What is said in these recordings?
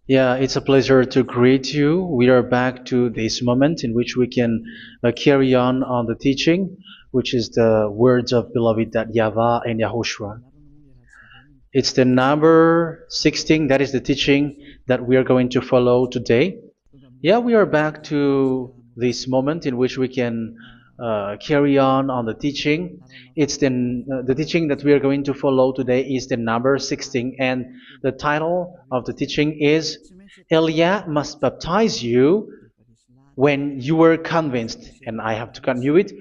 Yeah, it's a pleasure to greet you. We are back to this moment in which we can carry on the teaching, which is the words of beloved that YAHVAH and YAHOSHUA. It's the number 16, that is the teaching that we are going to follow today. Yeah, we are back to this moment in which we can carry on the teaching. It's the teaching that we are going to follow today is the number 16, and the title of the teaching is Elia must baptize you when you were convinced, and I have to continue it,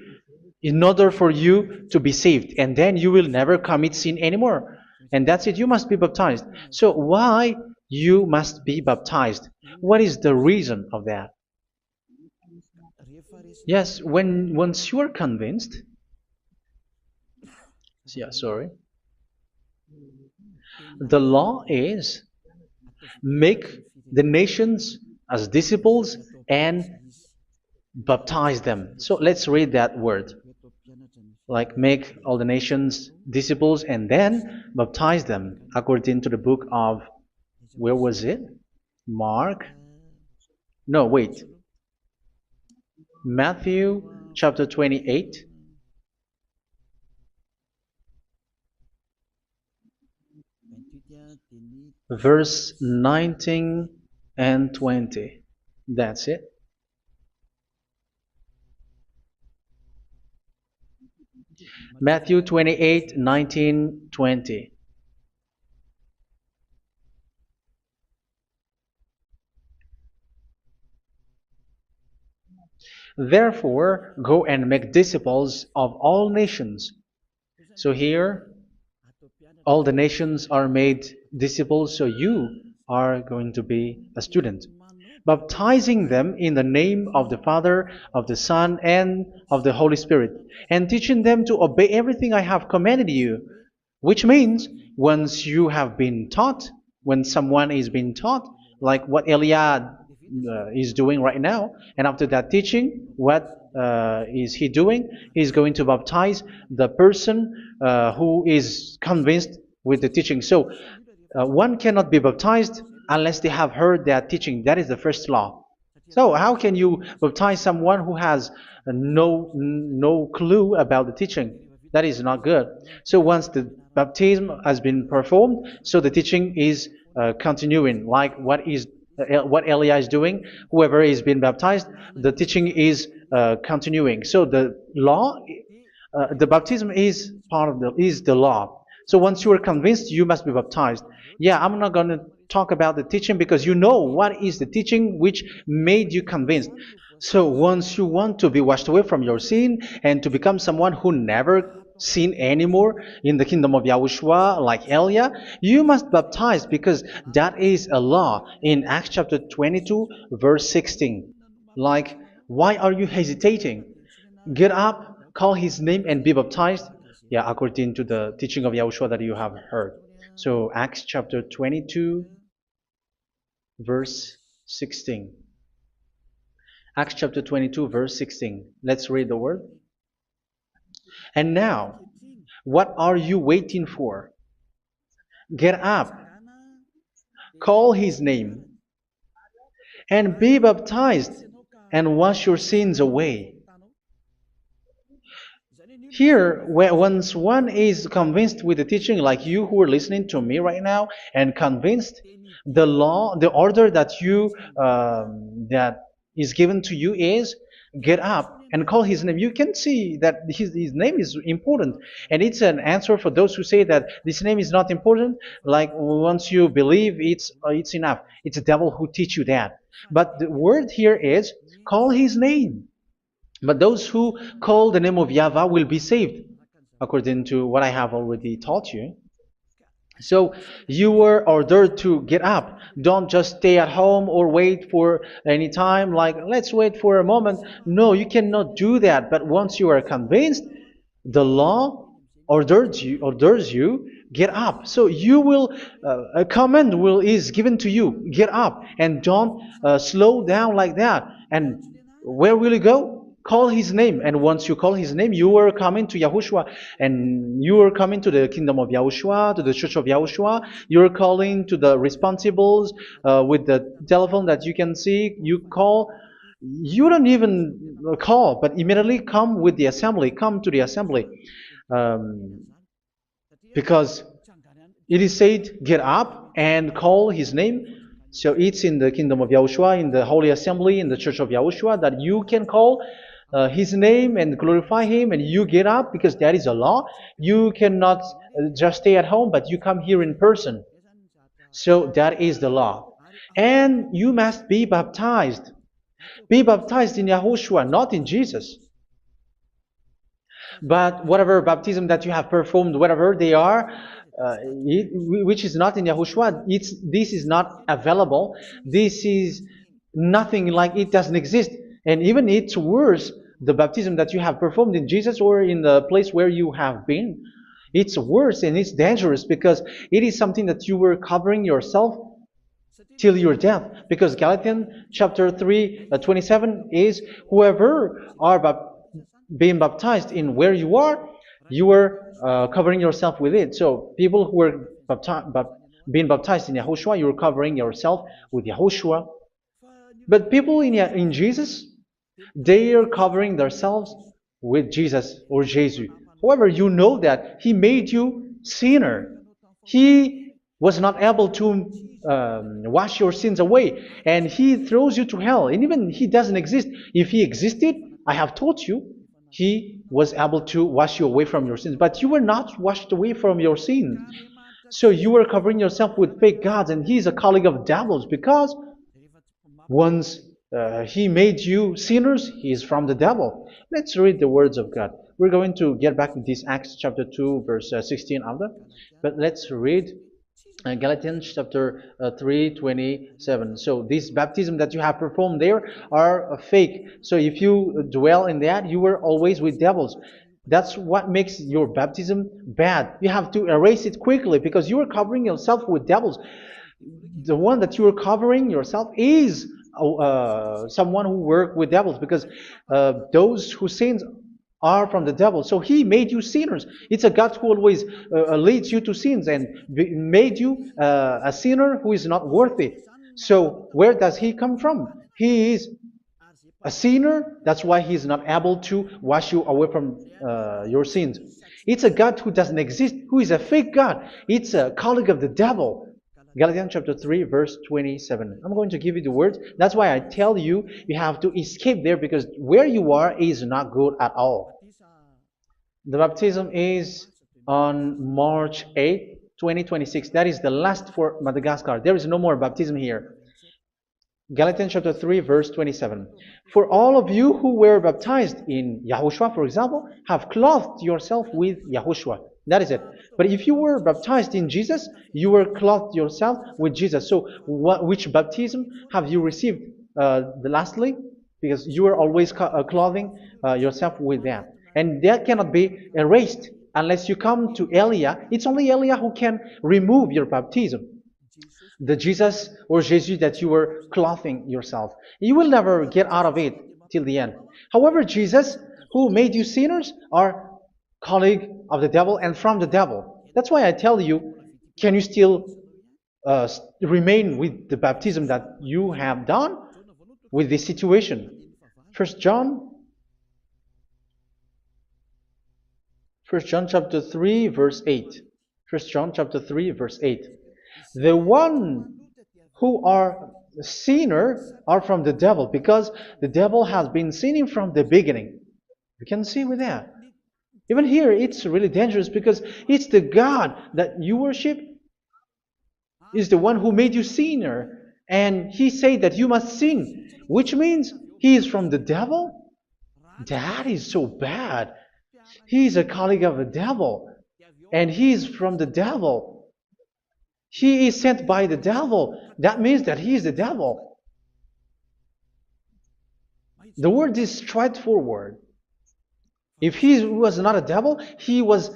in order for you to be saved, and then you will never commit sin anymore. And that's it, you must be baptized. So why you must be baptized? What is the reason of that? Yes, when once you are convinced, yeah, sorry, the law is make the nations as disciples and baptize them. So let's read that word. Like make all the nations disciples and then baptize them according to the book of, where was it? Mark? No, wait. Matthew chapter 28. Verse 19 and 20. That's it. Matthew 28, 19, 20. Therefore, go and make disciples of all nations. So here, all the nations are made disciples, so you are going to be a student. Baptizing them in the name of the Father, of the Son, and of the Holy Spirit, and teaching them to obey everything I have commanded you. Which means, once you have been taught, when someone is being taught, like what Eliad is doing right now, and after that teaching, what is he doing? He's going to baptize the person who is convinced with the teaching. So one cannot be baptized unless they have heard that teaching. That is the first law. So how can you baptize someone who has no clue about the teaching? That is not good. So once the baptism has been performed, so the teaching is continuing. Like what Elia is doing, whoever is being baptized, the teaching is continuing. So the law, the baptism is part of the law. So once you are convinced, you must be baptized. Yeah, I'm not going to talk about the teaching because you know what is the teaching which made you convinced. So once you want to be washed away from your sin and to become someone who never sin anymore in the kingdom of YAHOSHUA like Elia, you must baptize because that is a law in Acts chapter 22 verse 16. Like, why are you hesitating? Get up, call his name and be baptized. Yeah, according to the teaching of YAHOSHUA that you have heard. So Acts chapter 22 verse 16. Acts chapter 22 verse 16. Let's read the word. And now, what are you waiting for? Get up, call his name, and be baptized, and wash your sins away. Here, once one is convinced with the teaching, like you who are listening to me right now, and convinced, the law, the order that that is given to you is get up and call his name. You can see that his name is important, and it's an answer for those who say that this name is not important. Like once you believe, it's enough. It's the devil who teach you that. But the word here is call his name. But those who call the name of YAHVAH will be saved, according to what I have already taught you. So you were ordered to get up. Don't just stay at home or wait for any time, like let's wait for a moment. No, you cannot do that. But once you are convinced, the law orders you get up. So you will a command is given to you, get up, and don't slow down like that. And where will you go? call his name. And once you call his name, you are coming to Yahushua. And you are coming to the kingdom of Yahushua, to the church of Yahushua. You are calling to the responsibles with the telephone that you can see. You call. You don't even call, but immediately come with the assembly. Come to the assembly. Um, because it is said, get up and call his name. So it's in the kingdom of Yahushua, in the holy assembly, in the church of Yahushua, that you can call his name and glorify him, and you get up because that is a law. You cannot just stay at home, but you come here in person. So that is the law. And you must be baptized. Be baptized in Yahushua, not in Jesus. But whatever baptism that you have performed, whatever they are, which is not in Yahushua, this is not available. This is nothing, like it doesn't exist. And even it's worse, the baptism that you have performed in Jesus or in the place where you have been. It's worse and it's dangerous because it is something that you were covering yourself till your death. Because Galatians chapter 3, 27 is, whoever are being baptized in where you are covering yourself with it. So people who were being baptized in Yahushua, you're covering yourself with Yahushua. But people in Jesus, they are covering themselves with Jesus or Jesus. However, you know that He made you sinner. He was not able to wash your sins away, and He throws you to hell. And even He doesn't exist. If He existed, I have taught you, He was able to wash you away from your sins. But you were not washed away from your sins. So you were covering yourself with fake gods, and He is a colleague of devils, because once He made you sinners, He is from the devil. Let's read the words of God. We're going to get back to this Acts chapter 2, verse 16 after. But let's read Galatians chapter 3, 27. So this baptism that you have performed there are fake. So if you dwell in that, you were always with devils. That's what makes your baptism bad. You have to erase it quickly because you are covering yourself with devils. The one that you are covering yourself is someone who worked with devils, because those who sins are from the devil. So He made you sinners. It's a God who always leads you to sins and made you a sinner who is not worthy. So where does He come from? He is a sinner. That's why He is not able to wash you away from your sins. It's a God who doesn't exist, who is a fake God. It's a colleague of the devil. Galatians chapter 3, verse 27. I'm going to give you the words. That's why I tell you, you have to escape there, because where you are is not good at all. The baptism is on March 8, 2026. That is the last for Madagascar. There is no more baptism here. Galatians chapter 3, verse 27. For all of you who were baptized in Yahushua, for example, have clothed yourself with Yahushua. That is it. But if you were baptized in Jesus, you were clothed yourself with Jesus. So which baptism have you received lastly? Because you are always clothing yourself with that. And that cannot be erased unless you come to Eliah. It's only Eliah who can remove your baptism. The Jesus or Jesus that you were clothing yourself. You will never get out of it till the end. However, Jesus, who made you sinners, are colleague of the devil and from the devil. That's why I tell you, can you still remain with the baptism that you have done with this situation? First John chapter 3, verse 8. First John chapter 3, verse 8. The one who are sinner are from the devil, because the devil has been sinning from the beginning. You can see with that. Even here, it's really dangerous, because it's the God that you worship is the one who made you sinner. And He said that you must sin, which means He is from the devil. That is so bad. He is a colleague of the devil. And He is from the devil. He is sent by the devil. That means that He is the devil. The word is straightforward. If He was not a devil, He washed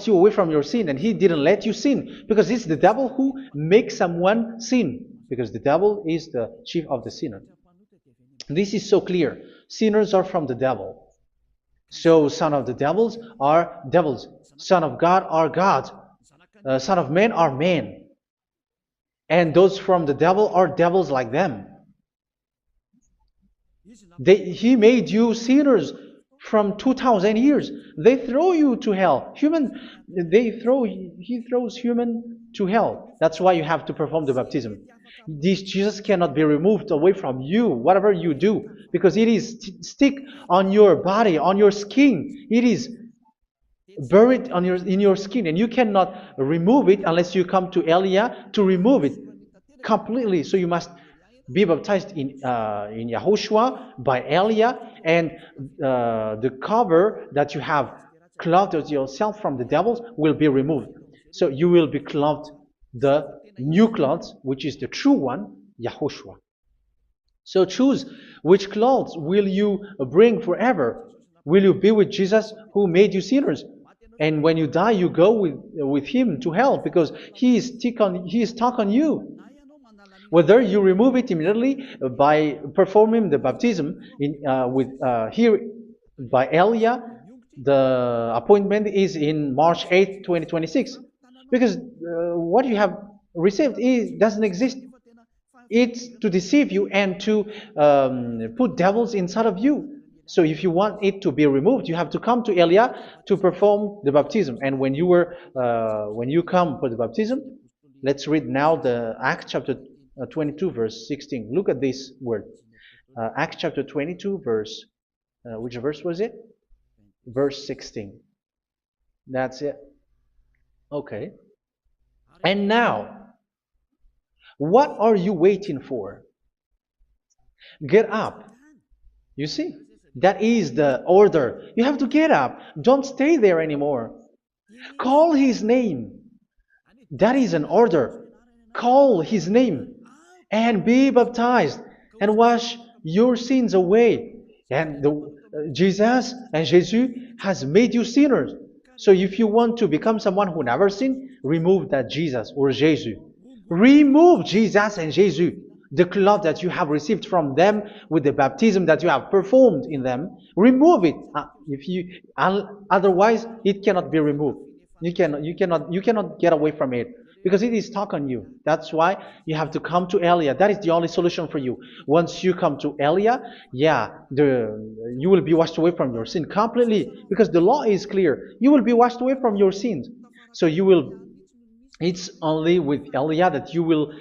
you away from your sin, and He didn't let you sin, because it's the devil who makes someone sin, because the devil is the chief of the sinner. This is so clear. Sinners are from the devil. So son of the devils are devils. Son of God are gods. Son of men are men. And those from the devil are devils like them. He made you sinners from 2,000 years. They throw you to hell. He throws human to hell. That's why you have to perform the baptism. This Jesus cannot be removed away from you, whatever you do, because it is stick on your body, on your skin. It is buried in your skin, and you cannot remove it unless you come to Elia to remove it completely. So you must be baptized in YAHOSHUA by Elia, and the cover that you have clothed yourself from the devils will be removed. So you will be clothed the new clothes, which is the true one, YAHOSHUA. So choose which clothes will you bring forever. Will you be with Jesus who made you sinners? And when you die, you go with him to hell because he is stuck on you. Whether you remove it immediately by performing the baptism here by Elia, the appointment is in March 8th, 2026. Because what you have received doesn't exist. It's to deceive you and to put devils inside of you. So if you want it to be removed, you have to come to Elia to perform the baptism. And when you come for the baptism, let's read now the Acts chapter 22 verse 16. Look at this word. Acts chapter 22 verse, which verse was it? Verse 16. That's it. Okay. And now, what are you waiting for? Get up. You see, that is the order. You have to get up. Don't stay there anymore. Call his name. That is an order. Call his name and be baptized and wash your sins away. And Jesus has made you sinners. So if you want to become someone who never sinned, remove that Jesus or Jesus. Remove Jesus and Jesus, the cloth that you have received from them with the baptism that you have performed in them. Remove it. Otherwise, it cannot be removed. You cannot get away from it because it is stuck on you. That's why you have to come to Elia. That is the only solution for you. Once you come to Elia, you will be washed away from your sin completely because the law is clear. You will be washed away from your sins. So it's only with Elia that you will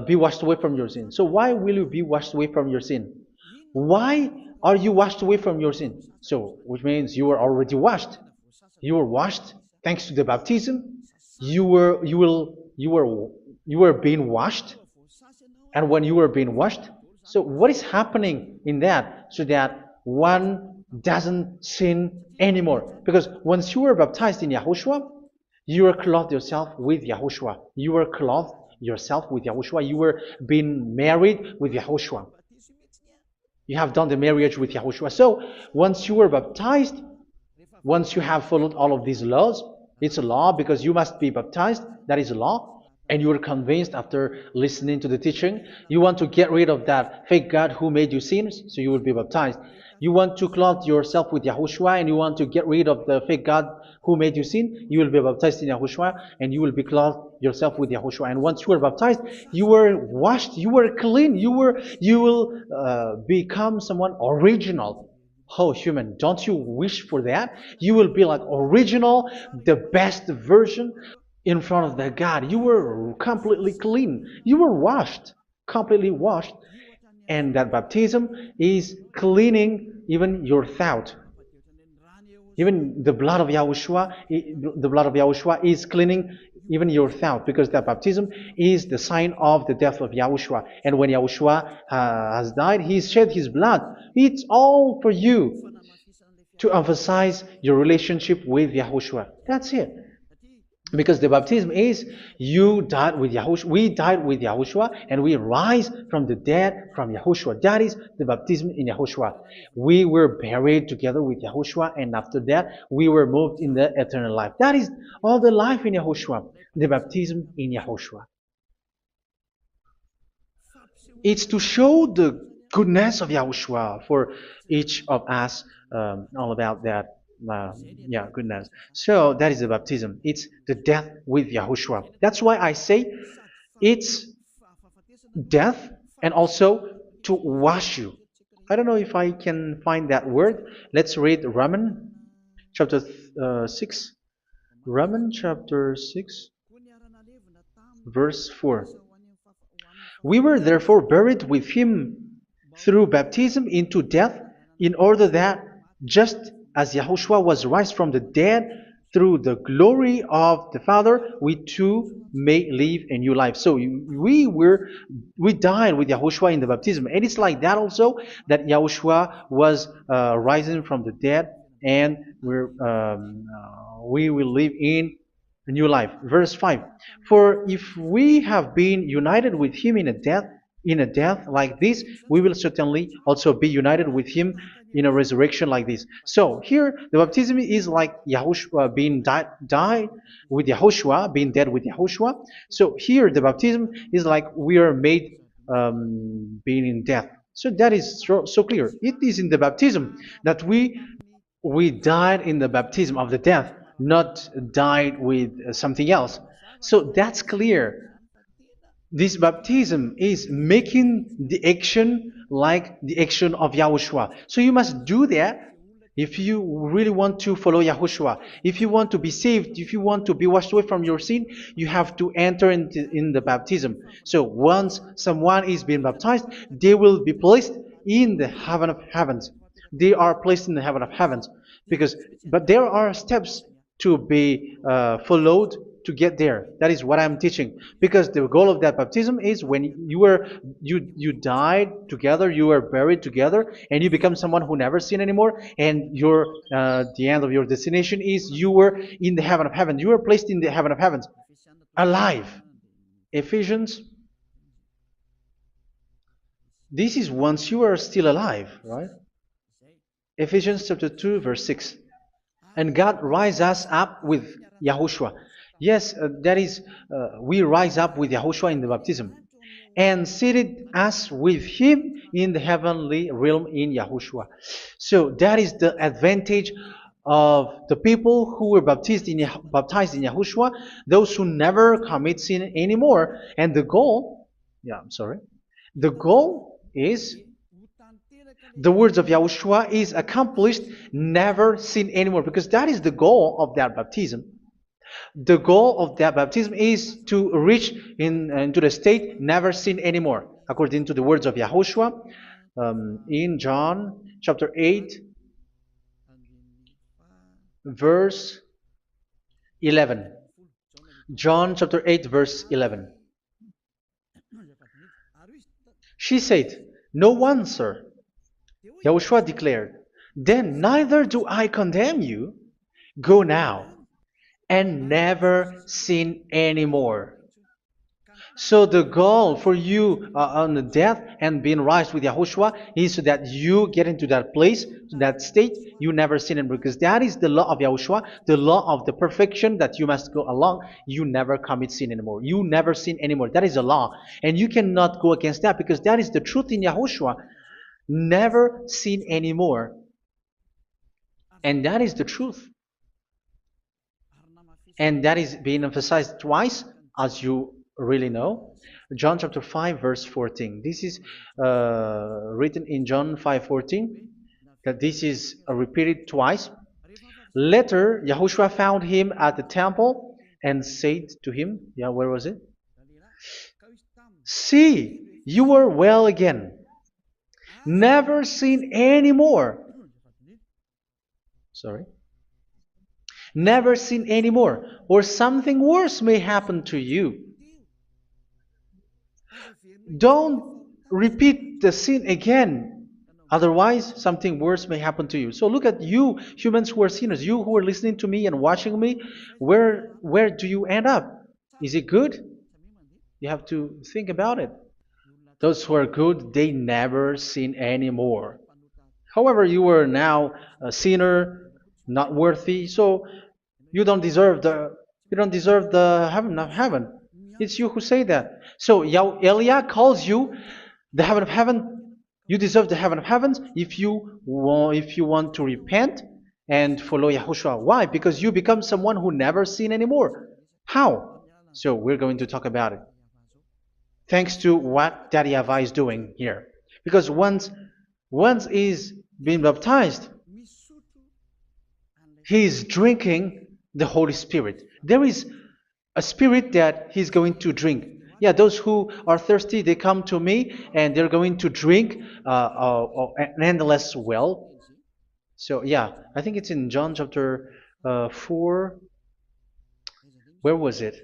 be washed away from your sin. So why will you be washed away from your sin? Why are you washed away from your sin? So, which means you were already washed. You were washed thanks to the baptism. You were being washed, and when you were being washed, so what is happening in that? So that one doesn't sin anymore. Because once you were baptized in YAHOSHUA, you were clothed yourself with YAHOSHUA. You were clothed yourself with YAHOSHUA. You were being married with YAHOSHUA. You have done the marriage with YAHOSHUA. So once you were baptized, once you have followed all of these laws, it's a law because you must be baptized. That is a law. And you are convinced after listening to the teaching, you want to get rid of that fake God who made you sinners, so you will be baptized. You want to clothe yourself with YAHOSHUA and you want to get rid of the fake God who made you sin, you will be baptized in YAHOSHUA and you will be clothed yourself with YAHOSHUA. And once you are baptized, you were washed, you were clean, you will become someone original. Oh, human, don't you wish for that? You will be like original, the best version in front of the God. You were completely clean. You were washed, completely washed. And that baptism is cleaning even your thought. Even the blood of YAHOSHUA is cleaning even your thought, because that baptism is the sign of the death of YAHOSHUA. And when YAHOSHUA has died, he shed his blood. It's all for you to emphasize your relationship with YAHOSHUA. That's it. Because the baptism is you died with YAHOSHUA, we died with YAHOSHUA, and we rise from the dead from YAHOSHUA. That is the baptism in YAHOSHUA. We were buried together with YAHOSHUA, and after that we were moved in the eternal life. That is all the life in YAHOSHUA, the baptism in YAHOSHUA. It's to show the goodness of Yahushua for each of us, all about that. Uh, yeah, goodness. So that is the baptism. It's the death with Yahushua. That's why I say it's death and also to wash you. I don't know if I can find that word. Let's read Roman chapter 6. Roman chapter 6, verse 4. We were therefore buried with him through baptism into death, in order that, just as Yahushua was raised from the dead through the glory of the Father, we too may live a new life. So we died with Yahushua in the baptism, and it's like that also that Yahushua was rising from the dead, and we will live in a new life. Verse 5. For if we have been united with him in a death like this, we will certainly also be united with him in a resurrection like this. So here the baptism is like Yahushua being died with Yahushua, being dead with Yahushua. So here the baptism is like we are made being in death. So that is so clear. It is in the baptism that we died in the baptism of the death, not died with something else. So that's clear. This baptism is making the action like the action of Yahushua. So you must do that if you really want to follow Yahushua. If you want to be saved, if you want to be washed away from your sin, you have to enter in the baptism. So once someone is being baptized, they will be placed in the heaven of heavens. They are placed in the heaven of heavens but there are steps to be followed to get there. That is what I'm teaching. Because the goal of that baptism is when you died together, you were buried together, and you become someone who never sin anymore. And the end of your destination is you were in the heaven of heaven. You were placed in the heaven of heavens, alive. Ephesians. This is once you are still alive, right? Ephesians chapter 2, verse 6. And God rise us up with Yahushua. Yes, that is, we rise up with Yahushua in the baptism. And seated us with him in the heavenly realm in Yahushua. So that is the advantage of the people who were baptized in Yahushua, those who never commit sin anymore. And the goal, the goal is the words of Yahushua is accomplished, never sin anymore, because that is the goal of that baptism. The goal of that baptism is to reach into the state never sin anymore, according to the words of Yahushua in John chapter 8, verse 11. John chapter 8, verse 11. She said, "No one, sir." Yahushua declared, "Then neither do I condemn you. Go now and never sin anymore." So the goal for you on the death and being raised with Yahushua is so that you get into that place, to that state, you never sin anymore. Because that is the law of Yahushua, the law of the perfection that you must go along. You never commit sin anymore. You never sin anymore. That is a law. And you cannot go against that because that is the truth in Yahushua. Never sin anymore. And that is the truth. And that is being emphasized twice, as you really know. John chapter 5, verse 14. This is written in John 5:14, that this is repeated twice. Later, Yahushua found him at the temple and said to him, where was it? "See, you are well again. Never sin anymore." Sorry. "Never sin anymore, or something worse may happen to you." Don't repeat the sin again. Otherwise, something worse may happen to you. So look at you, humans who are sinners, you who are listening to me and watching me. Where do you end up? Is it good? You have to think about it. Those who are good, they never sin anymore. However, you are now a sinner, not worthy, so you don't deserve the heaven of heaven. It's you who say that. So Eliah calls you the heaven of heaven. You deserve the heaven of heavens if you want to repent and follow Yahushua. Why? Because you become someone who never sin anymore. How? So we're going to talk about it. Thanks to what Daddy Yahvah is doing here. Because once he's been baptized, he is drinking the Holy Spirit. There is a spirit that he's going to drink. Yeah, those who are thirsty, they come to me and they're going to drink an endless well. So, yeah, I think it's in John chapter 4. Where was it?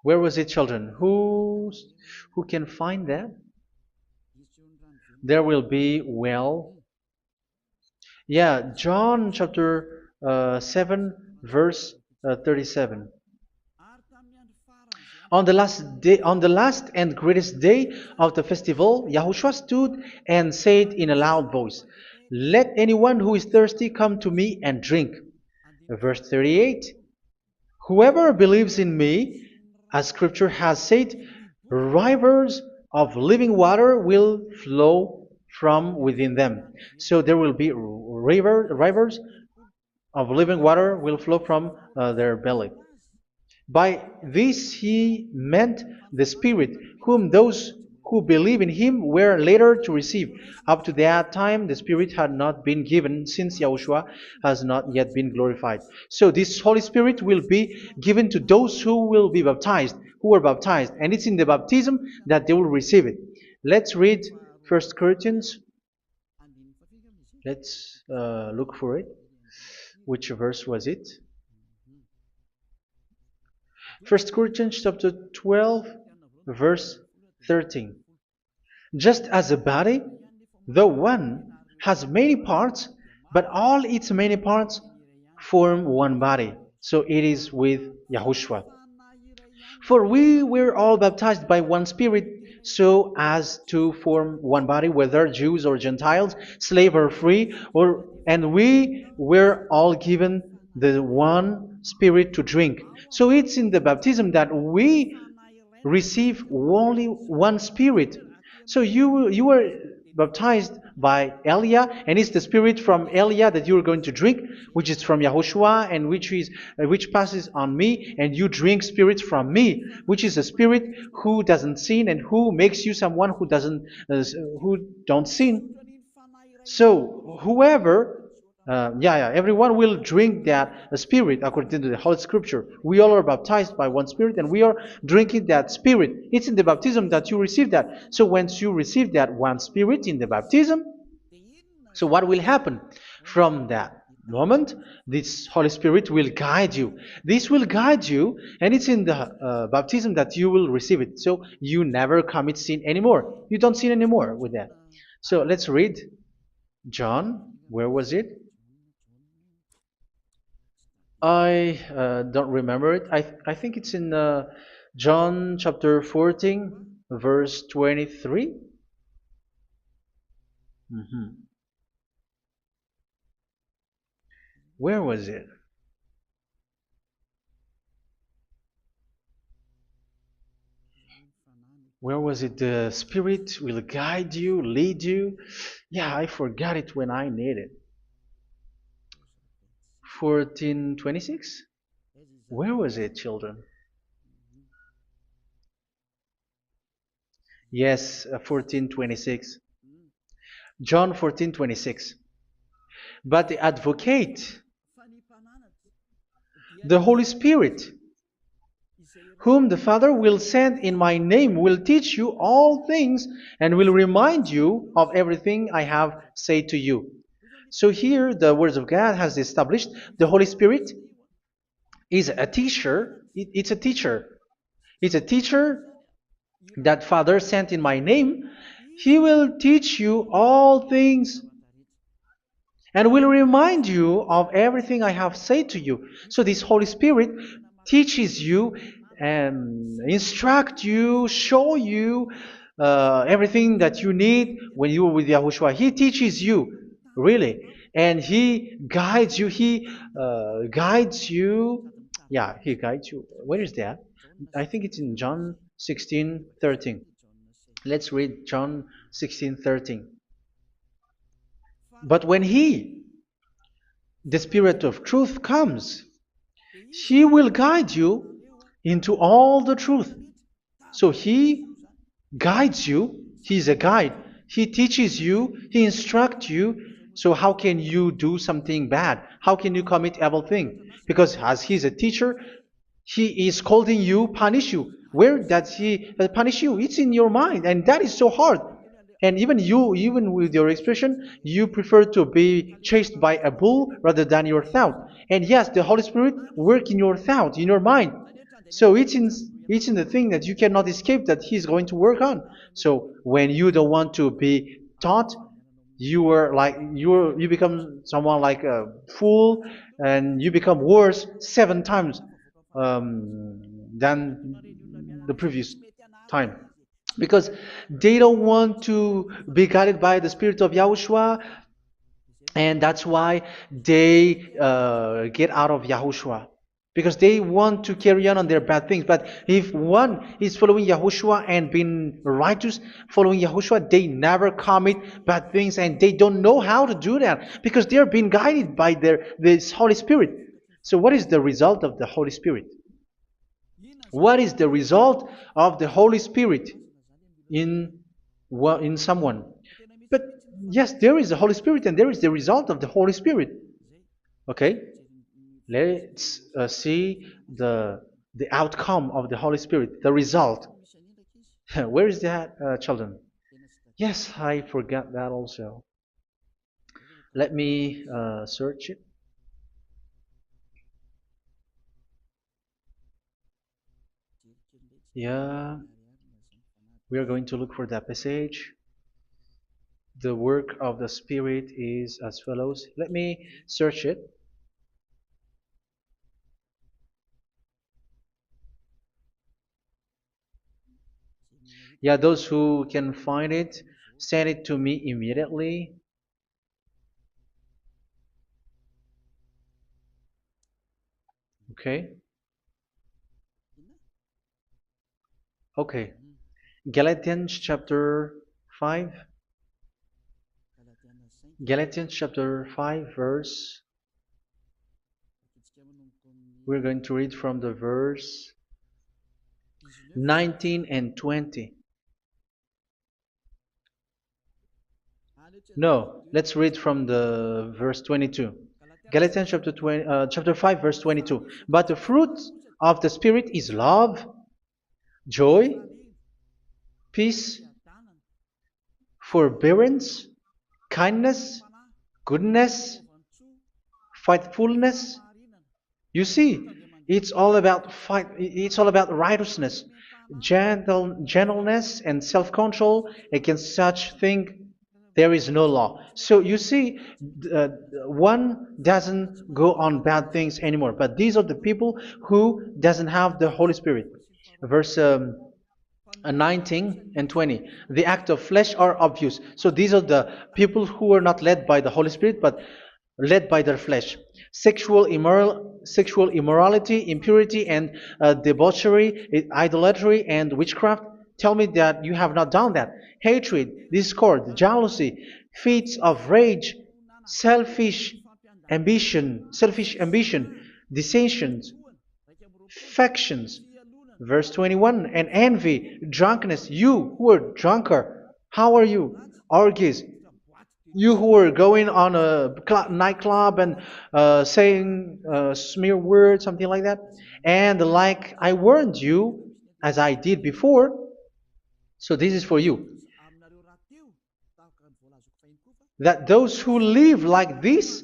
Where was it, children? Who can find that? There will be well. Yeah, John chapter 7, verse 37. On the last and greatest day of the festival, Yahushua stood and said in a loud voice, "Let anyone who is thirsty come to me and drink." Verse 38, "Whoever believes in me, as Scripture has said, rivers of living water will flow from within them." So there will be rivers of living water will flow from their belly. By this he meant the Spirit, whom those who believe in him were later to receive. Up to that time, the Spirit had not been given, since Yahushua has not yet been glorified. So this Holy Spirit will be given to those who will be baptized, who are baptized, and it's in the baptism that they will receive it. Let's read 1 Corinthians. Let's look for it. Which verse was it? 1 Corinthians chapter 12, verse 13. Just as a body, though one, has many parts, but all its many parts form one body. So it is with Yahushua. For we were all baptized by one Spirit, so as to form one body, whether Jews or Gentiles, slave or free, and we were all given the one Spirit to drink. So it's in the baptism that we receive only one Spirit. So you were baptized by Elia, and it's the Spirit from Elia that you are going to drink, which is from Yahushua, and which passes on me, and you drink Spirit from me, which is a Spirit who doesn't sin and who makes you someone who don't sin. So whoever everyone will drink that Spirit according to the Holy Scripture. We all are baptized by one Spirit, and we are drinking that Spirit. It's in the baptism that you receive that. So once you receive that one Spirit in the baptism, so what will happen? From that moment, this Holy Spirit will guide you. This will guide you, and it's in the baptism that you will receive it. So you never commit sin anymore. You don't sin anymore with that. So let's read John. Where was it? I don't remember it. I think it's in John chapter 14, verse 23. Mhm. Where was it? Where was it? The Spirit will guide you, lead you. Yeah, I forgot it when I need it. 14:26? Where was it, children? Yes, 14:26. John 14:26. But the advocate, the Holy Spirit, whom the Father will send in my name, will teach you all things and will remind you of everything I have said to you. So here the words of God has established the Holy Spirit is a teacher. It's a teacher. It's a teacher that Father sent in my name. He will teach you all things and will remind you of everything I have said to you. So this Holy Spirit teaches you and instruct you, show you everything that you need when you are with Yahushua. He teaches you, really, and He guides you. He guides you. Yeah, He guides you. Where is that? I think it's in John 16:13. Let's read John 16:13. But when He, the Spirit of truth, comes, He will guide you into all the truth. So He guides you. He's a guide. He teaches you. He instructs you. So how can you do something bad? How can you commit evil thing? Because as He's a teacher, He is scolding you, punish you. Where does He punish you? It's in your mind, and that is so hard. And even you, even with your expression, you prefer to be chased by a bull rather than your thought. And yes, the Holy Spirit work in your thought, in your mind. So it's in the thing that you cannot escape that He's going to work on. So when you don't want to be taught, you become someone like a fool, and you become worse 7 times than the previous time, because they don't want to be guided by the Spirit of Yahushua, and that's why they get out of Yahushua, because they want to carry on their bad things. But if one is following Yahushua and being righteous, following Yahushua, they never commit bad things, and they don't know how to do that because they are being guided by this Holy Spirit. So what is the result of the Holy Spirit? What is the result of the Holy Spirit in in someone? But yes, there is the Holy Spirit, and there is the result of the Holy Spirit. Okay, let's see the outcome of the Holy Spirit, the result. Where is that, children? Yes, I forgot that also. Let me search it. Yeah, we are going to look for that passage. The work of the Spirit is as follows. Let me search it. Yeah, those who can find it, send it to me immediately. Okay. Okay. Galatians chapter 5. Galatians chapter 5, verse. We're going to read from the verse 19 and 20. No, let's read from the verse 22. Galatians chapter 5, verse 22. But the fruit of the Spirit is love, joy, peace, forbearance, kindness, goodness, faithfulness. You see, it's all about fight. It's all about righteousness, gentleness, and self-control. Against such thing, there is no law. So you see, uh, one doesn't go on bad things anymore. But these are the people who doesn't have the Holy Spirit. Verse 19 and 20. The act of flesh are obvious. So these are the people who are not led by the Holy Spirit, but led by their flesh. Sexual immorality, impurity, and debauchery, idolatry, and witchcraft. Tell me that you have not done that. Hatred, discord, jealousy, fits of rage, selfish ambition, dissensions, factions. Verse 21, and envy, drunkenness. You who are drunkard, how are you? Orgies. You who are going on a nightclub and saying smear words, something like that. And like I warned you, as I did before, so this is for you, that those who live like this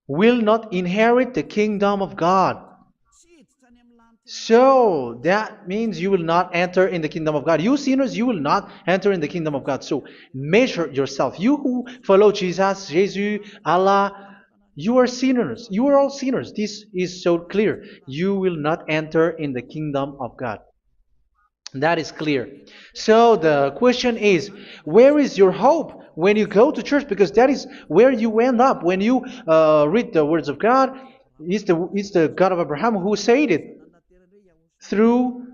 will not inherit the kingdom of God. So that means you will not enter in the kingdom of God. You sinners, you will not enter in the kingdom of God. So measure yourself. You who follow Jesus, Allah, you are sinners. You are all sinners. This is so clear. You will not enter in the kingdom of God. That is clear. So the question is, where is your hope when you go to church? Because that is where you end up when you read the words of God. It's the God of Abraham who said it through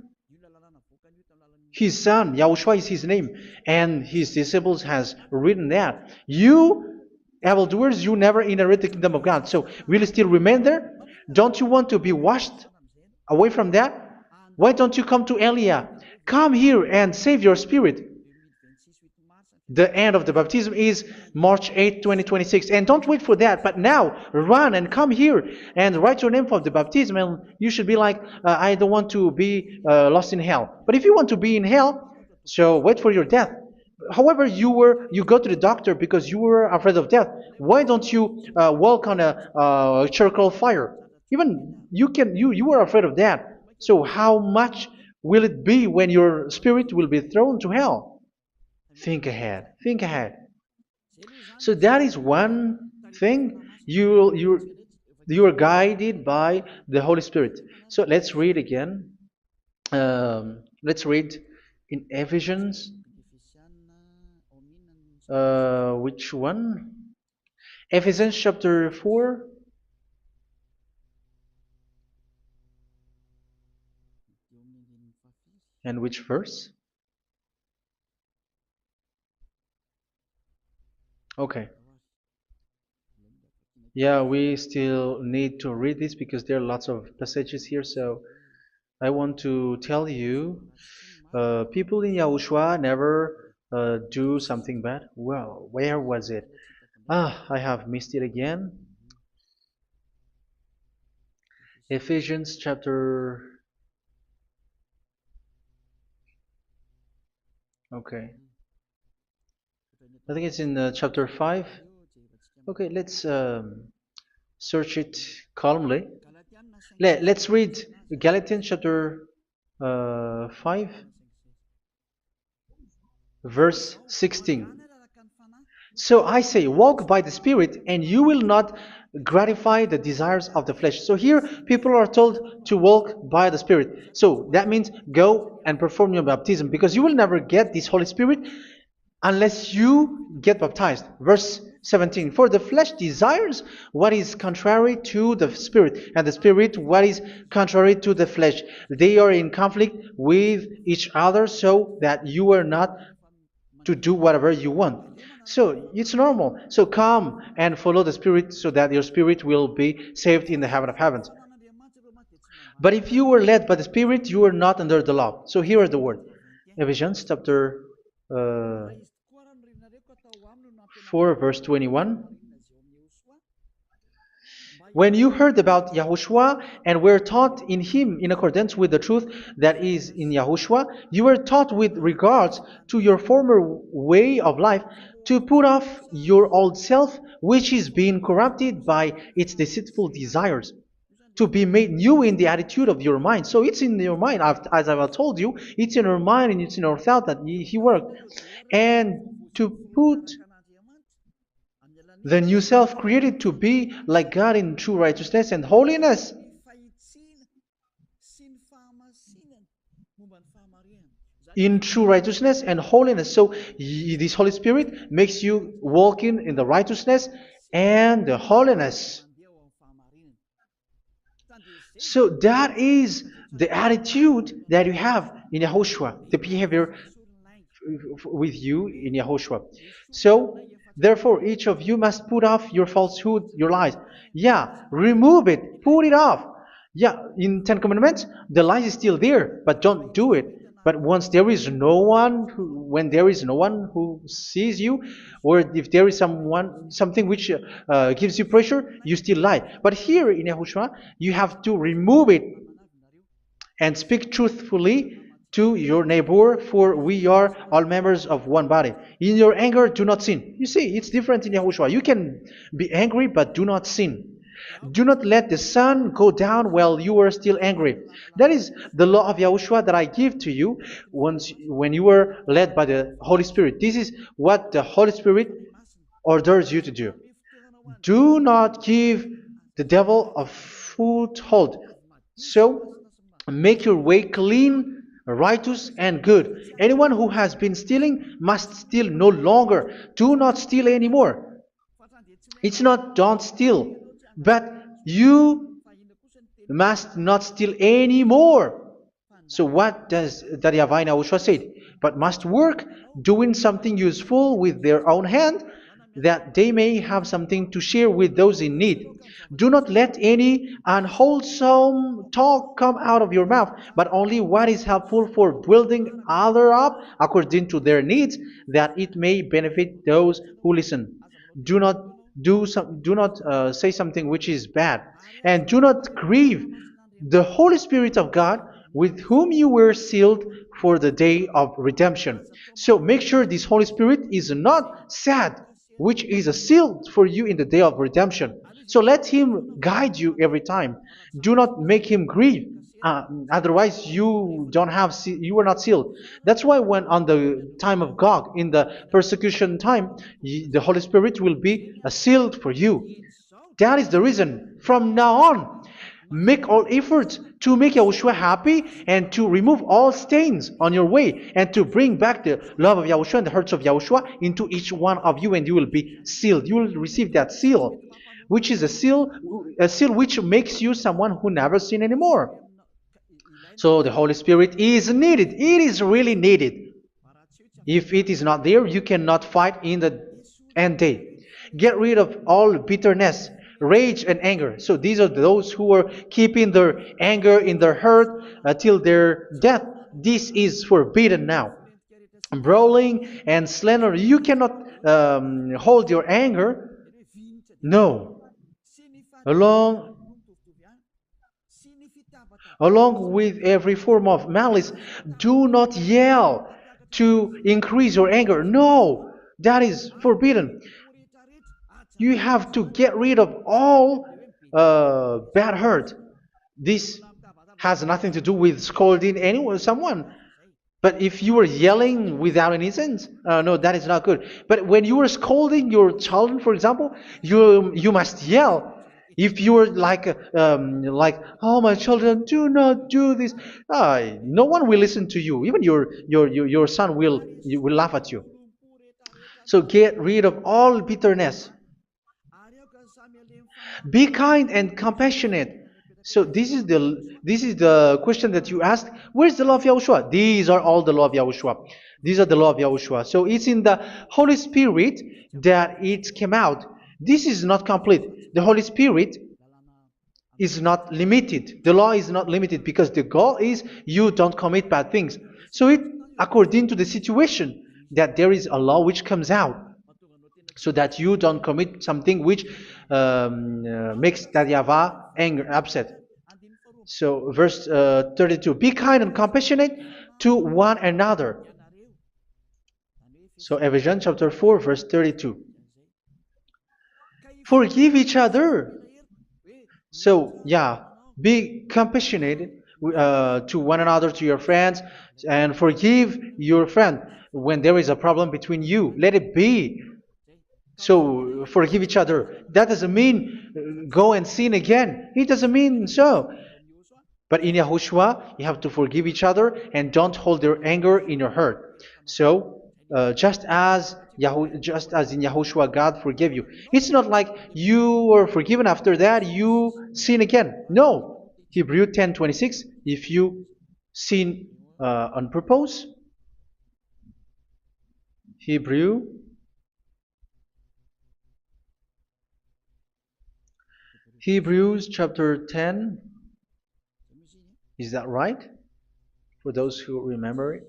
His son, Yahushua is his name, and his disciples has written that. You evildoers, you never inherit the kingdom of God. So will you still remain there? Don't you want to be washed away from that? Why don't you come to Elia? Come here and save your spirit. The end of the baptism is March 8th, 2026. And don't wait for that, but now run and come here and write your name for the baptism. And you should be like, I don't want to be lost in hell. But if you want to be in hell, so wait for your death. However, you go to the doctor because you were afraid of death. Why don't you walk on a charcoal fire? Even you were afraid of that. So how much will it be when your spirit will be thrown to hell? Think ahead. Think ahead. So that is one thing. You are guided by the Holy Spirit. So let's read again. Let's read in Ephesians. Which one? Ephesians chapter 4. And which verse? Okay. Yeah, we still need to read this because there are lots of passages here. So I want to tell you, people in Yahushua never do something bad. Well, where was it? I have missed it again. Ephesians chapter. Okay. I think it's in chapter 5. Okay, let's search it calmly. Let's read Galatians chapter 5, verse 16. So I say, walk by the Spirit, and you will not gratify the desires of the flesh. So here, people are told to walk by the Spirit. So that means go and perform your baptism, because you will never get this Holy Spirit unless you get baptized. Verse 17. For the flesh desires what is contrary to the Spirit, and the Spirit what is contrary to the flesh. They are in conflict with each other, so that you are not to do whatever you want. So it's normal. So come and follow the Spirit so that your spirit will be saved in the heaven of heavens. But if you were led by the Spirit, you are not under the law. So here are the word. Ephesians chapter 4 verse 21. When you heard about Yahushua and were taught in him in accordance with the truth that is in Yahushua, you were taught with regards to your former way of life to put off your old self, which is being corrupted by its deceitful desires, to be made new in the attitude of your mind. So it's in your mind, as I've told you, it's in our mind and it's in our thought that he worked. And to put the new self created to be like God in true righteousness and holiness. In true righteousness and holiness. So this Holy Spirit makes you walk in the righteousness and the holiness. So that is the attitude that you have in Yahushua, the behavior with you in Yahushua. So therefore, each of you must put off your falsehood, your lies. Yeah, remove it, put it off. Yeah, in Ten Commandments, the lies is still there, but don't do it. But once there is no one, when there is no one who sees you, or if there is something which gives you pressure, you still lie. But here in Yahushua, you have to remove it and speak truthfully to your neighbor, for we are all members of one body. In your anger, do not sin. You see, it's different in Yahushua. You can be angry, but do not sin. Do not let the sun go down while you are still angry. That is the law of Yahushua that I give to you when you were led by the Holy Spirit. This is what the Holy Spirit orders you to do. Do not give the devil a foothold. So, make your way clean, righteous, and good. Anyone who has been stealing must steal no longer. Do not steal anymore. It's not don't steal, but you must not steal anymore. So what does the YAHVAH in YAHOSHUA say? But must work doing something useful with their own hand, that they may have something to share with those in need. Do not let any unwholesome talk come out of your mouth, but only what is helpful for building other up according to their needs, that it may benefit those who listen. Do not do not say something which is bad, and do not grieve the Holy Spirit of God, with whom you were sealed for the day of redemption. So make sure this Holy Spirit is not sad, which is a seal for you in the day of redemption. So let Him guide you every time. Do not make Him grieve. Otherwise, you are not sealed. That's why when on the time of God, in the persecution time, the Holy Spirit will be a sealed for you. That is the reason. From now on, make all efforts to make Yahushua happy and to remove all stains on your way and to bring back the love of Yahushua and the hearts of Yahushua into each one of you, and you will be sealed. You will receive that seal, which is a seal which makes you someone who never sin anymore. So the Holy Spirit is needed. It is really needed. If it is not there, you cannot fight in the end day. Get rid of all bitterness, rage, and anger. So these are those who are keeping their anger in their heart till their death. This is forbidden now. Brawling and slander. You cannot hold your anger. No. Along Along with every form of malice, do not yell to increase your anger. No, that is forbidden. You have to get rid of all bad hurt. This has nothing to do with scolding anyone, someone. But if you are yelling without any sense, no, that is not good. But when you are scolding your children, for example, you must yell. If you are like, oh my children, do not do this, no one will listen to you. Even your son will laugh at you. So get rid of all bitterness. Be kind and compassionate. So this is the question that you asked. Where's the law of Yahushua? These are all the law of Yahushua. These are the law of Yahushua. So it's in the Holy Spirit that it came out. This is not complete. The Holy Spirit is not limited. The law is not limited because the goal is you don't commit bad things. So it according to the situation that there is a law which comes out, so that you don't commit something which makes that YAHVAH angry, upset. So verse 32, be kind and compassionate to one another. So Ephesians chapter 4 verse 32. Forgive each other. So yeah, be compassionate to one another, to your friends, and forgive your friend when there is a problem between you. Let it be. So forgive each other. That doesn't mean go and sin again. It doesn't mean so. But in Yahushua, you have to forgive each other and don't hold their anger in your heart. So just as in Yahushua, God forgive you. It's not like you were forgiven after that you sin again. No. Hebrew 10:26. If you sin on purpose, Hebrews chapter 10. Is that right? For those who remember it?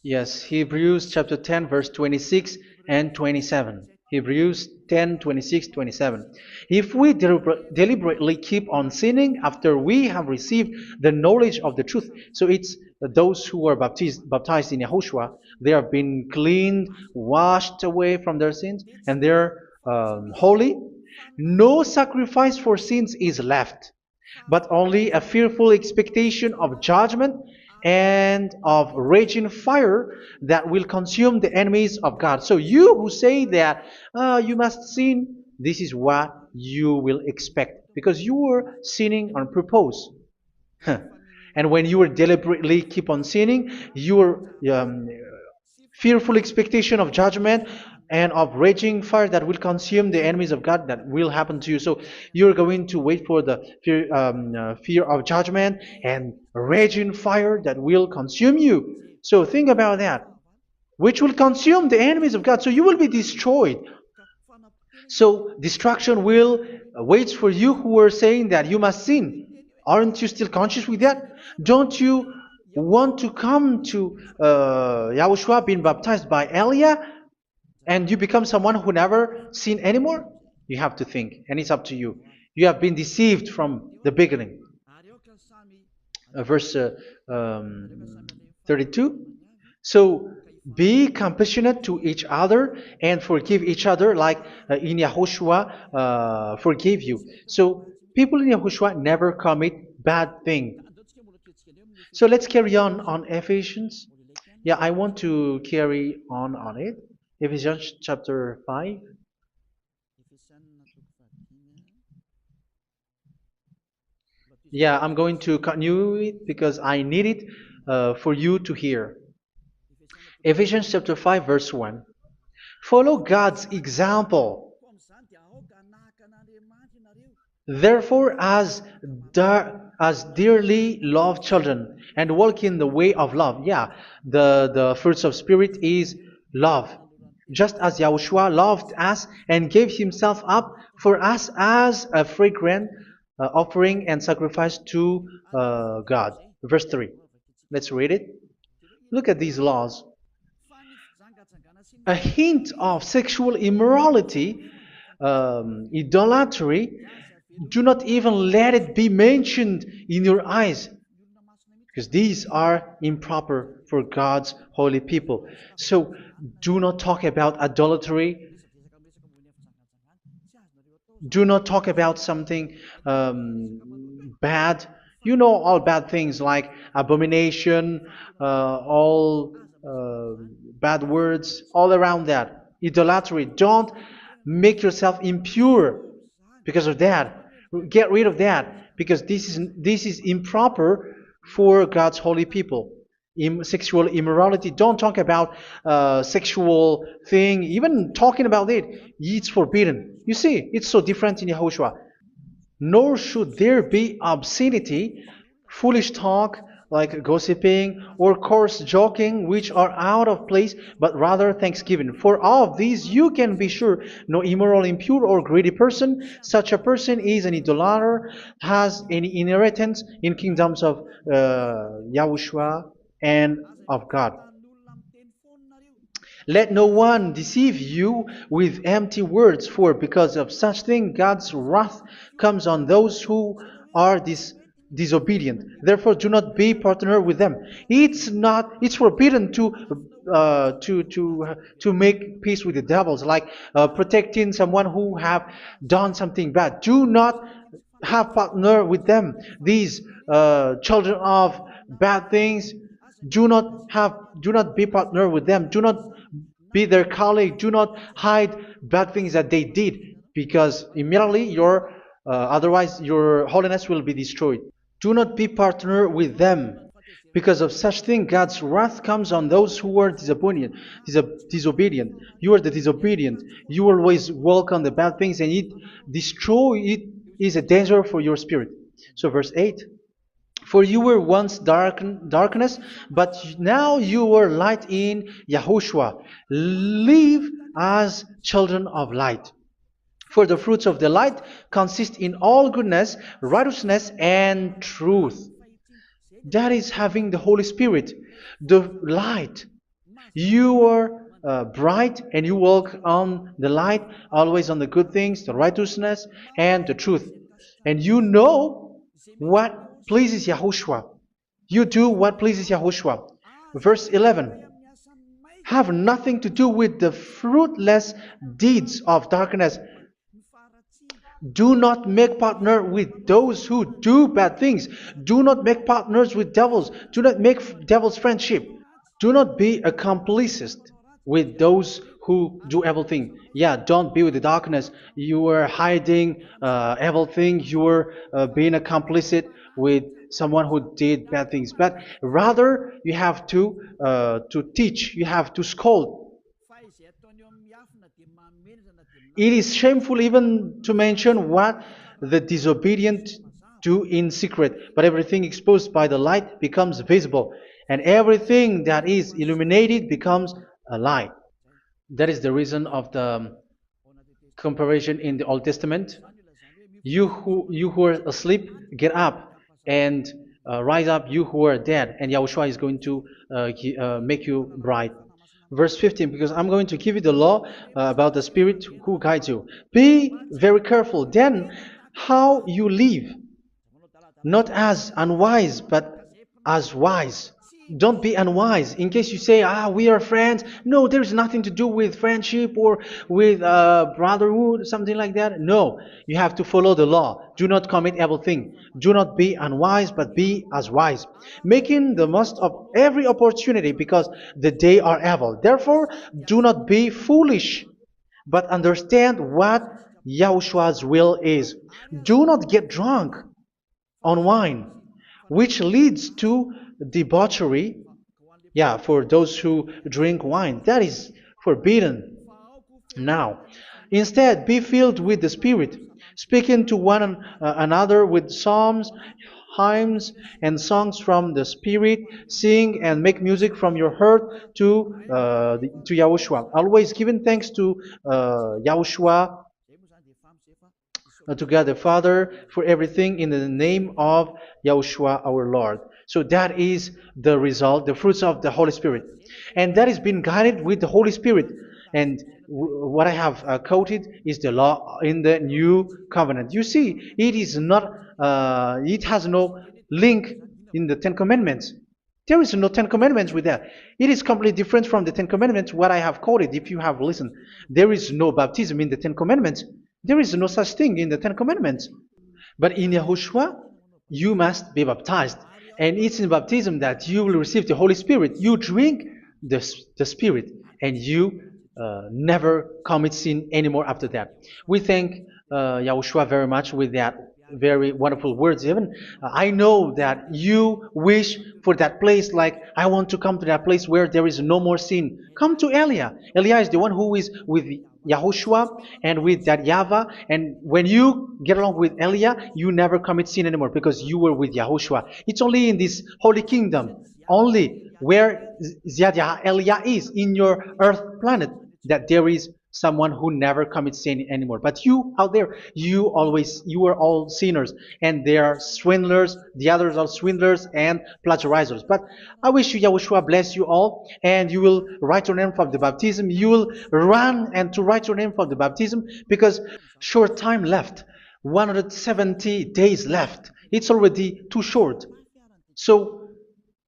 Yes, Hebrews chapter 10 verse 26 and 27. Hebrews 10, 26, 27. If we deliberately keep on sinning after we have received the knowledge of the truth, so it's those who are baptized in Yahushua, they have been cleaned, washed away from their sins, and they're holy. No sacrifice for sins is left, but only a fearful expectation of judgment and of raging fire that will consume the enemies of God. So you who say that you must sin, this is what you will expect, because you were sinning on purpose. And when you were deliberately keep on sinning, you were fearful expectation of judgment and of raging fire that will consume the enemies of God that will happen to you. So you're going to wait for the fear of judgment and raging fire that will consume you. So think about that, which will consume the enemies of God. So you will be destroyed. So destruction will wait for you who are saying that you must sin. Aren't you still conscious with that? Don't you want to come to Yahushua being baptized by Elia and you become someone who never sin anymore? You have to think, and it's up to you. You have been deceived from the beginning. Verse 32. So be compassionate to each other and forgive each other like in Yahushua forgave you. So people in Yahushua never commit bad thing. So let's carry on Ephesians. Yeah, I want to carry on it. Ephesians chapter 5. Yeah, I'm going to continue it because I need it for you to hear. Ephesians chapter 5 verse 1. Follow God's example. Therefore, as dearly loved children, and walk in the way of love. Yeah, the fruits of spirit is love. Just as Yahushua loved us and gave himself up for us as a fragrant offering and sacrifice to God. Verse 3. Let's read it. Look at these laws. A hint of sexual immorality, idolatry, do not even let it be mentioned in your eyes, because these are improper for God's holy people. So do not talk about idolatry. Do not talk about something bad. You know all bad things like abomination, all bad words, all around that. Idolatry. Don't make yourself impure because of that. Get rid of that because this is improper for God's holy people. Sexual immorality. Don't talk about sexual thing. Even talking about it, it's forbidden. You see, it's so different in Yahushua. Nor should there be obscenity, foolish talk like gossiping or coarse joking, which are out of place, but rather thanksgiving. For of these you can be sure: no immoral, impure, or greedy person, such a person is an idolater, has any inheritance in kingdoms of Yahushua and of God. Let no one deceive you with empty words, for because of such thing God's wrath comes on those who are disobedient. Therefore, do not be partner with them. It's forbidden to make peace with the devils, like protecting someone who have done something bad. Do not have partner with them. These children of bad things, do not be partner with them. Do not be their colleague. Do not hide bad things that they did, because immediately otherwise your holiness will be destroyed. Do not be partner with them. Because of such thing, God's wrath comes on those who are disobedient. You are the disobedient. You always walk on the bad things, and it is a danger for your spirit. So verse 8. For you were once darkness, but now you are light in Yahushua. Live as children of light. For the fruits of the light consist in all goodness, righteousness, and truth. That is having the Holy Spirit, the light. You are bright and you walk on the light, always on the good things, the righteousness, and the truth. And you know what pleases Yahushua. You do what pleases Yahushua. Verse 11. Have nothing to do with the fruitless deeds of darkness. Do not make partner with those who do bad things. Do not make partners with devils. Do not make devils friendship. Do not be accomplices with those who do evil thing. Yeah, don't be with the darkness. You are hiding evil thing. You are being a complicit with someone who did bad things, but rather you have to teach, you have to scold. It is shameful even to mention what the disobedient do in secret, but everything exposed by the light becomes visible, and everything that is illuminated becomes a light. That is the reason of the comparison in the Old Testament. You who are asleep, get up and rise up, you who are dead, and Yahushua is going to make you bright. Verse 15, because I'm going to give you the law about the Spirit who guides you. Be very careful then how you live, not as unwise, but as wise. Don't be unwise. In case you say, we are friends. No, there's nothing to do with friendship or with brotherhood, something like that. No, you have to follow the law. Do not commit evil thing. Do not be unwise, but be as wise, making the most of every opportunity, because the day are evil. Therefore, do not be foolish, but understand what Yahushua's will is. Do not get drunk on wine, which leads to debauchery. Yeah, for those who drink wine, that is forbidden now. Instead, be filled with the Spirit, speaking to one another with psalms, hymns, and songs from the Spirit. Sing and make music from your heart to Yahushua. Always giving thanks to Yahushua, to God the Father, for everything in the name of Yahushua our Lord. So that is the result, the fruits of the Holy Spirit. And that is being guided with the Holy Spirit. And what I have quoted is the law in the new covenant. You see, it is not, it has no link in the Ten Commandments. There is no Ten Commandments with that. It is completely different from the Ten Commandments, what I have quoted, if you have listened. There is no baptism in the Ten Commandments. There is no such thing in the Ten Commandments. But in Yahushua, you must be baptized. And it's in baptism that you will receive the Holy Spirit. You drink the Spirit, and you never commit sin anymore after that. We thank Yahushua very much with that very wonderful words. Even I know that you wish for that place, like I want to come to that place where there is no more sin. Come to Elia. Elia is the one who is with Yahushua and with that YAHVAH. And when you get along with Elia, you never commit sin anymore because you were with Yahushua. It's only in this holy kingdom, only where Ziad Elia is, in your earth planet, that there is someone who never commits sin anymore. But you out there, you are all sinners, and they are swindlers. The others are swindlers and plagiarizers. But I wish you, Yahushua, bless you all, and you will write your name for the baptism. You will run and to write your name for the baptism, because short time left, 170 days left. It's already too short. So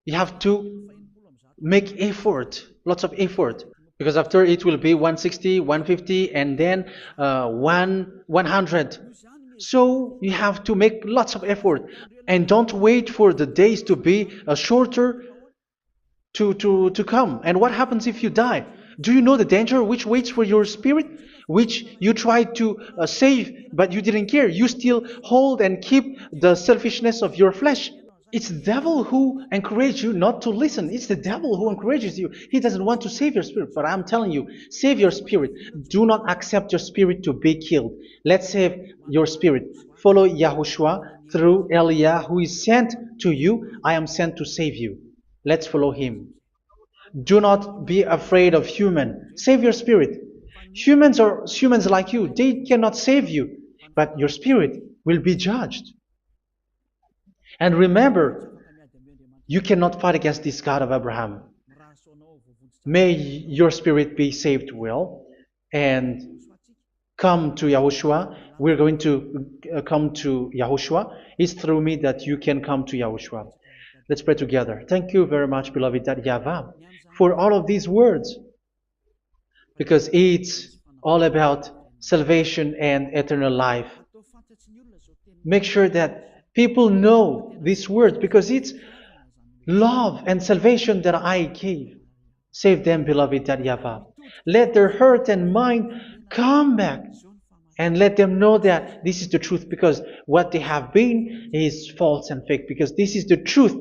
you have to make effort, lots of effort, because after it will be 160, 150, and then 100. So you have to make lots of effort, and don't wait for the days to be shorter to come. And what happens if you die? Do you know the danger which waits for your spirit, which you tried to save, but you didn't care? You still hold and keep the selfishness of your flesh. It's the devil who encourages you not to listen. It's the devil who encourages you. He doesn't want to save your spirit. But I'm telling you, save your spirit. Do not accept your spirit to be killed. Let's save your spirit. Follow Yahushua through Elia, who is sent to you. I am sent to save you. Let's follow him. Do not be afraid of human. Save your spirit. Humans are humans like you. They cannot save you. But your spirit will be judged. And remember, you cannot fight against this God of Abraham. May your spirit be saved well and come to Yahushua. We're going to come to Yahushua. It's through me that you can come to Yahushua. Let's pray together. Thank you very much, beloved YAHVAH, for all of these words, because it's all about salvation and eternal life. Make sure that people know these words, because it's love and salvation that I gave. Save them, beloved YAHVAH. Let their heart and mind come back And let them know that this is the truth, because what they have been is false and fake, because this is the truth.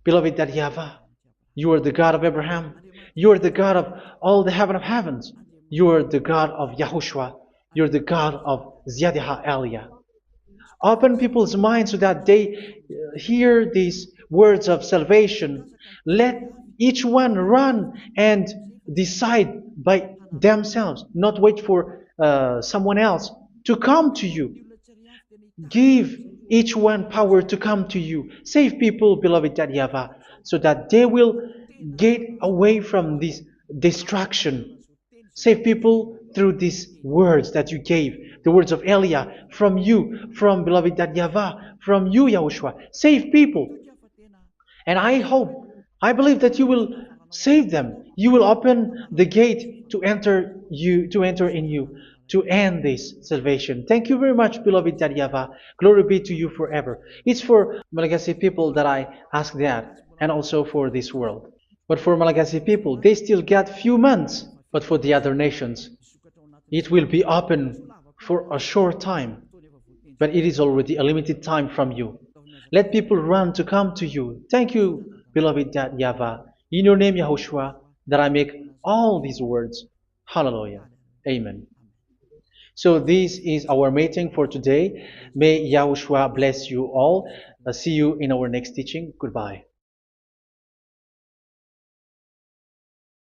Beloved, that YAHVAH, you are the God of Abraham. You are the God of all the heaven of heavens. You are the God of YAHOSHUA. You are the God of Ziyadiha Aliyah. Open people's minds so that they hear these words of salvation. Let each one run and decide by themselves, not wait for someone else to come to you. Give each one power to come to you. Save people, beloved YAHVAH, so that they will get away from this destruction. Save people through these words that you gave, the words of Elia, from you, from beloved YAHVAH, from you, Yahushua. Save people. And I hope, I believe that you will save them. You will open the gate to enter in you, to end this salvation. Thank you very much, beloved YAHVAH. Glory be to you forever. It's for Malagasy people that I ask that, and also for this world. But for Malagasy people, they still got few months. But for the other nations, it will be open for a short time. But it is already a limited time from you. Let people run to come to you. Thank you, beloved YAHVAH. In your name, Yahushua, that I make all these words. Hallelujah. Amen. So this is our meeting for today. May Yahushua bless you all. See you in our next teaching. Goodbye.